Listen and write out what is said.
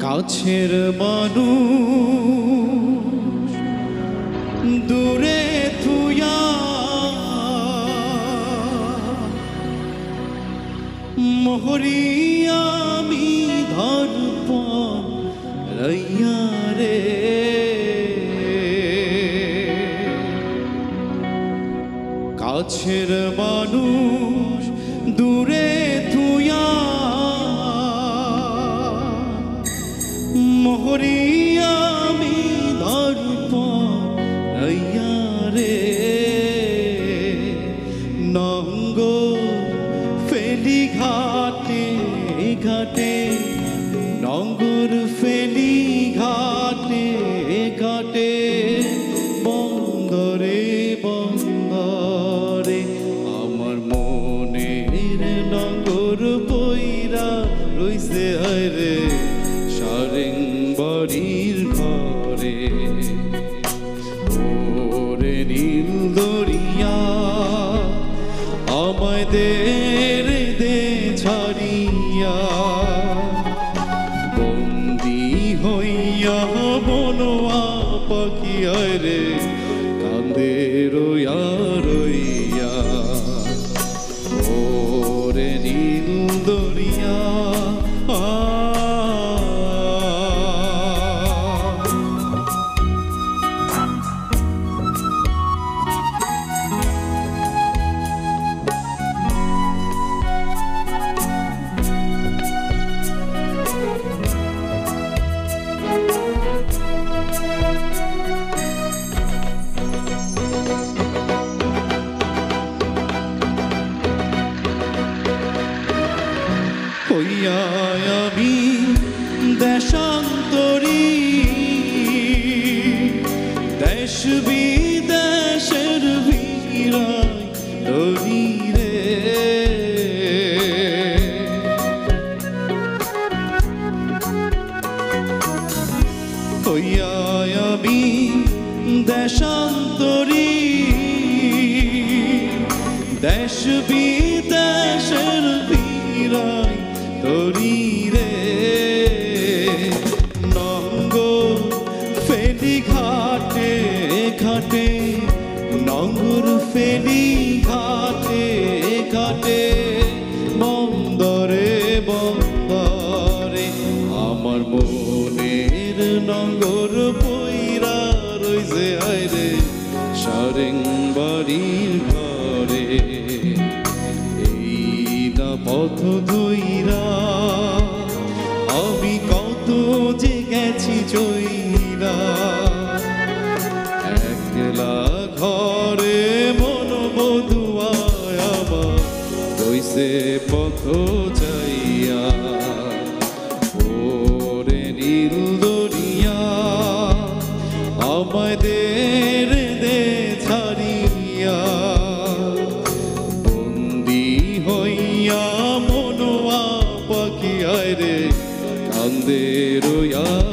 কাছের মানুষ দূরে থুয়া মোহরিয়া আমি ধরপন রইয়া রে কাছের মানুষ দূরে থুয়া মোহরিয়া আমি ধরপন রইয়া রে নঙ্গর ফেলি ঘাটে ঘাটে নঙ্গর ফেলি ঘাটে ঘাটে বন্দরে বন্দরে আমার মনের নঙ্গর পইরা রইছে রে সারেং বাড়ির ঘরে ওরে নীল দরিয়া আমায় দে ছাড়িয়া বন্দি হইয়া বনোয়া পাখি রে কান্দে রইয়া রইয়া ওরে নীল দরিয়া হইয়া আমি দেশান্তরী দেশ বিদেশের ভিড়ায় ধরি রে হইয়া আমি দেশান্তরী দেশ বিদেশের ভিড়ায় ধরি রে নঙ্গর ফেলি ঘাটে ঘাটে নঙ্গর ফেলি ঘাটে ঘাটে বন্দরে বন্দরে আমার মনের নঙ্গর পইরা রইছে আইরে সারেং বাড়ির ঘরে পথ ধইরা আমি কত যে গেছি চইরা একলা ঘরে মন বধুয়ায় আমার রইছে পথ চাইয়া ওরে নীল দরিয়া আমায় দে ছাড়িয়া মনোয়া পাখি রে কান্দে রইয়া